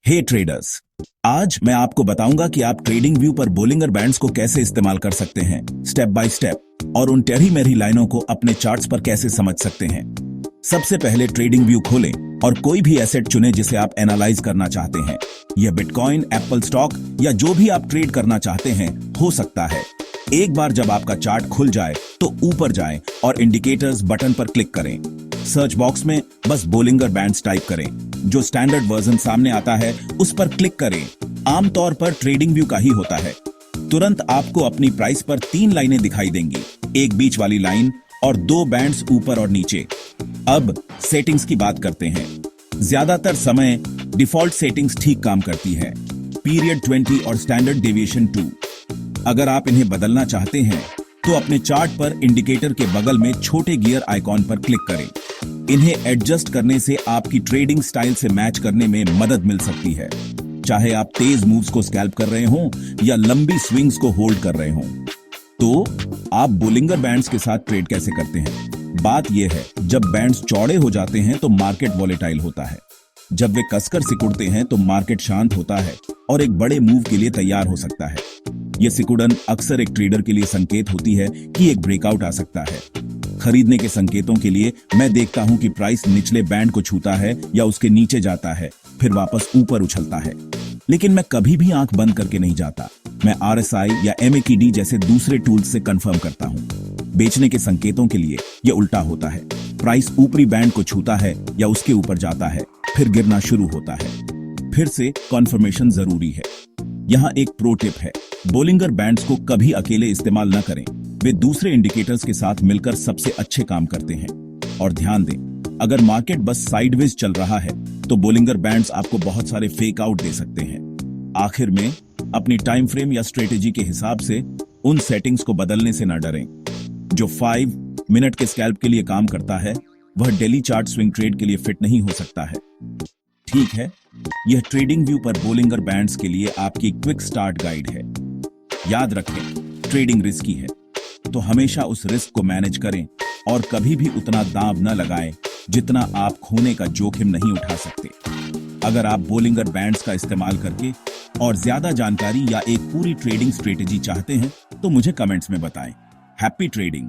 हे traders, आज मैं आपको बताऊंगा कि आप ट्रेडिंग व्यू पर बोलिंगर बैंड्स को कैसे इस्तेमाल कर सकते हैं स्टेप बाय स्टेप, और उन टेढ़ी मेढ़ी लाइनों को अपने चार्ट्स पर कैसे समझ सकते हैं। सबसे पहले ट्रेडिंग व्यू खोलें और कोई भी एसेट चुनें जिसे आप एनालाइज करना चाहते हैं। यह बिटकॉइन, एप्पल स्टॉक या जो भी आप ट्रेड करना चाहते हैं हो सकता है। एक बार जब आपका चार्ट खुल जाए तो ऊपर जाएं और इंडिकेटर्स बटन पर क्लिक करें। सर्च बॉक्स में बस बोलिंगर बैंड्स टाइप करें। जो स्टैंडर्ड वर्जन सामने आता है उस पर क्लिक करें। आमतौर पर ट्रेडिंग व्यू का ही होता है। तुरंत आपको अपनी प्राइस पर 3 लाइनें दिखाई देंगी, एक बीच वाली लाइन और 2 बैंड्स ऊपर और नीचे। अब सेटिंग्स की बात करते हैं। ज्यादातर समय डिफॉल्ट सेटिंग्स ठीक काम करती है, पीरियड 20 और स्टैंडर्ड डेविएशन 2। अगर आप इन्हें बदलना चाहते हैं तो अपने चार्ट पर इंडिकेटर के बगल में छोटे गियर आइकॉन पर क्लिक करें। इन्हें एडजस्ट करने से आपकी ट्रेडिंग स्टाइल से मैच करने में मदद मिल सकती है, चाहे आप तेज मूव्स को स्कैल्प कर रहे हों या लंबी स्विंग्स को होल्ड कर रहे हों। तो आप बोलिंगर बैंड्स के साथ ट्रेड कैसे करते हैं? बात यह है, जब बैंड्स चौड़े हो जाते हैं तो मार्केट वॉलेटाइल होता है। जब वे कसकर सिकुड़ते हैं तो मार्केट शांत होता है और एक बड़े मूव के लिए तैयार हो सकता है। यह सिकुड़न अक्सर एक ट्रेडर के लिए संकेत होती है कि एक ब्रेकआउट आ सकता है। खरीदने के संकेतों के लिए मैं देखता हूं कि प्राइस निचले बैंड को छूता है या उसके नीचे जाता है, फिर वापस ऊपर उछलता है। लेकिन मैं कभी भी आंख बंद करके नहीं जाता। मैं RSI या MACD जैसे दूसरे टूल्स से कंफर्म करता हूं। बेचने के संकेतों के लिए यह उल्टा होता है। प्राइस ऊपरी बैंड को छूता है या उसके ऊपर जाता है, फिर गिरना शुरू होता है। फिर से कंफर्मेशन जरूरी है। यहाँ एक प्रो टिप है, बोलिंगर बैंड्स को कभी अकेले इस्तेमाल न करें। वे दूसरे इंडिकेटर्स के साथ मिलकर सबसे अच्छे काम करते हैं। और ध्यान दें, अगर मार्केट बस साइडवेज चल रहा है तो बोलिंगर बैंड्स आपको बहुत सारे फेक आउट दे सकते हैं। आखिर में अपनी टाइम फ्रेम या स्ट्रेटेजी के हिसाब से उन सेटिंग्स को बदलने से न डरें। जो 5 मिनट के स्कैल्प के लिए काम करता है वह डेली चार्ट स्विंग ट्रेड के लिए फिट नहीं हो सकता है। ठीक है, यह ट्रेडिंग व्यू पर बोलिंगर बैंड्स के लिए आपकी क्विक स्टार्ट गाइड है। याद रखें, ट्रेडिंग रिस्की है, तो हमेशा उस रिस्क को मैनेज करें और कभी भी उतना दांव न लगाएं जितना आप खोने का जोखिम नहीं उठा सकते। अगर आप बोलिंगर बैंड्स का इस्तेमाल करके और ज्यादा जानकारी या एक पूरी ट्रेडिंग स्ट्रेटेजी चाहते हैं तो मुझे कमेंट्स में बताएं। Happy trading.